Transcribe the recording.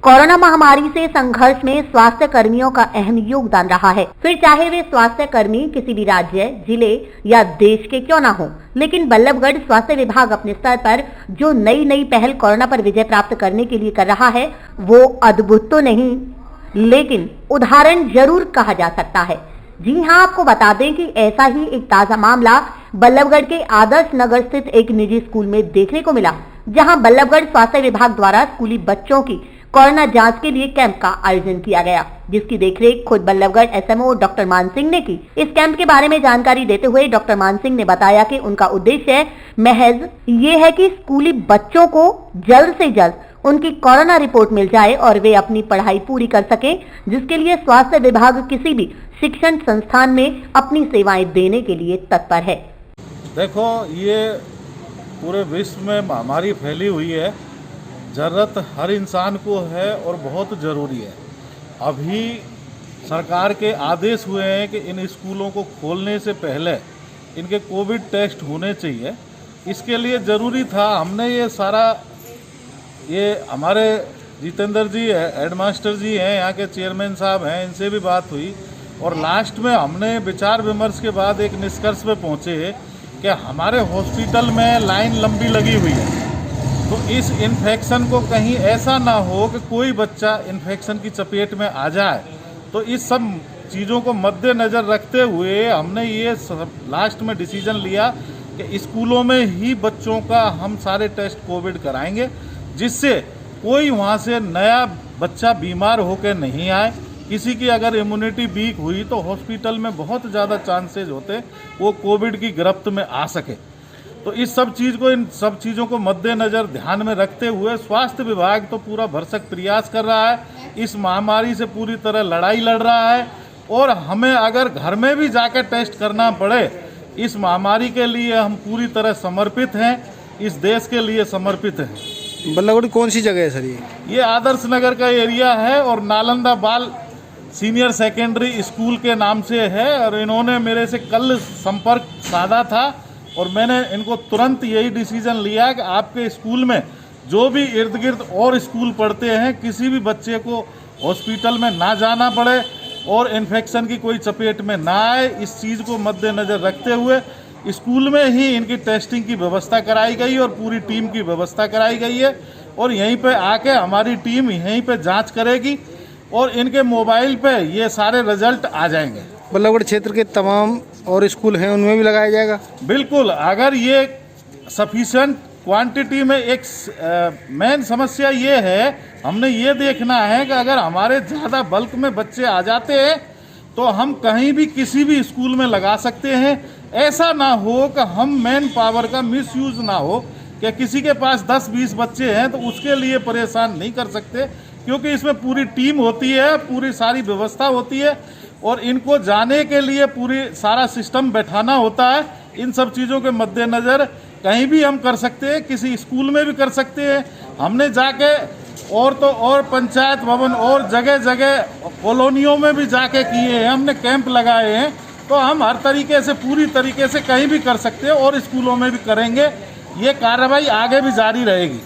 Corona महामारी से संघर्ष में स्वास्थ्य कर्मियों का अहम योगदान रहा है। फिर चाहे वे स्वास्थ्य कर्मी किसी भी राज्य, जिले या देश के क्यों ना हो, लेकिन बल्लभगढ़ स्वास्थ्य विभाग अपने स्तर पर जो नई पहल कोरोना पर विजय प्राप्त करने के लिए कर रहा है, वो अद्भुत तो नहीं, लेकिन उदाहरण जरूर कहा जा सकता है। जी हाँ, आपको बता दें कि ऐसा ही एक ताजा मामला बल्लभगढ़ के आदर्श नगर स्थित एक निजी स्कूल में देखने को मिला, जहां बल्लभगढ़ स्वास्थ्य विभाग द्वारा स्कूली बच्चों की कोरोना जांच के लिए कैंप का आयोजन किया गया, जिसकी देखरेख खुद बल्लभगढ़ एसएमओ डॉक्टर मान सिंह ने की। इस कैंप के बारे में जानकारी देते हुए डॉक्टर मान सिंह ने बताया कि उनका उद्देश्य महज ये है कि स्कूली बच्चों को जल्द से जल्द उनकी कोरोना रिपोर्ट मिल जाए और वे अपनी पढ़ाई पूरी कर सकें, जिसके लिए स्वास्थ्य विभाग किसी भी शिक्षण संस्थान में अपनी सेवाएं देने के लिए तत्पर है। देखो, ये पूरे विश्व में महामारी फैली हुई है, ज़रूरत हर इंसान को है और बहुत ज़रूरी है। अभी सरकार के आदेश हुए हैं कि इन स्कूलों को खोलने से पहले इनके कोविड टेस्ट होने चाहिए। इसके लिए ज़रूरी था, हमने ये हमारे जितेंद्र जी हेडमास्टर जी हैं, यहाँ के चेयरमैन साहब हैं, इनसे भी बात हुई और लास्ट में हमने विचार विमर्श के बाद एक निष्कर्ष पे पहुँचे कि हमारे हॉस्पिटल में लाइन लंबी लगी हुई है, तो इस इन्फेक्शन को कहीं ऐसा ना हो कि कोई बच्चा इन्फेक्शन की चपेट में आ जाए। तो इस सब चीज़ों को मद्देनज़र रखते हुए हमने ये लास्ट में डिसीजन लिया कि स्कूलों में ही बच्चों का हम सारे टेस्ट कोविड कराएंगे, जिससे कोई वहाँ से नया बच्चा बीमार होकर नहीं आए। किसी की अगर इम्यूनिटी वीक हुई तो हॉस्पिटल में बहुत ज़्यादा चांसेज होते वो कोविड की गिरफ्त में आ सके। तो इन सब चीज़ों को मद्देनज़र ध्यान में रखते हुए स्वास्थ्य विभाग तो पूरा भरसक प्रयास कर रहा है, इस महामारी से पूरी तरह लड़ाई लड़ रहा है और हमें अगर घर में भी जाकर टेस्ट करना पड़े, इस महामारी के लिए हम पूरी तरह समर्पित हैं, इस देश के लिए समर्पित हैं। बल्लभगढ़ कौन सी जगह है सर? ये आदर्श नगर का एरिया है और नालंदा बाल सीनियर सेकेंडरी स्कूल के नाम से है और इन्होंने मेरे से कल संपर्क साधा था और मैंने इनको तुरंत यही डिसीजन लिया कि आपके स्कूल में जो भी इर्द गिर्द और स्कूल पढ़ते हैं, किसी भी बच्चे को हॉस्पिटल में ना जाना पड़े और इन्फेक्शन की कोई चपेट में ना आए। इस चीज़ को मद्देनज़र रखते हुए स्कूल में ही इनकी टेस्टिंग की व्यवस्था कराई गई और पूरी टीम की व्यवस्था कराई गई है और यहीं पे आके हमारी टीम यहीं पे जांच करेगी और इनके मोबाइल पे ये सारे रिजल्ट आ जाएंगे। बल्लभगढ़ क्षेत्र के तमाम और स्कूल हैं, उनमें भी लगाया जाएगा? बिल्कुल, अगर ये सफिशिएंट क्वांटिटी में एक मेन समस्या ये है, हमने ये देखना है कि अगर हमारे ज़्यादा बल्क में बच्चे आ जाते हैं तो हम कहीं भी किसी भी स्कूल में लगा सकते हैं। ऐसा ना हो कि हम मैन पावर का मिसयूज ना हो कि किसी के पास 10-20 बच्चे हैं तो उसके लिए परेशान नहीं कर सकते, क्योंकि इसमें पूरी टीम होती है, पूरी सारी व्यवस्था होती है और इनको जाने के लिए पूरी सारा सिस्टम बैठाना होता है। इन सब चीज़ों के मद्देनज़र कहीं भी हम कर सकते हैं, किसी स्कूल में भी कर सकते हैं। हमने जाके और पंचायत भवन और जगह जगह कॉलोनियों में भी जाके किए हैं, हमने कैंप लगाए हैं। तो हम हर तरीके से पूरी तरीके से कहीं भी कर सकते हैं और स्कूलों में भी करेंगे। ये कार्रवाई आगे भी जारी रहेगी।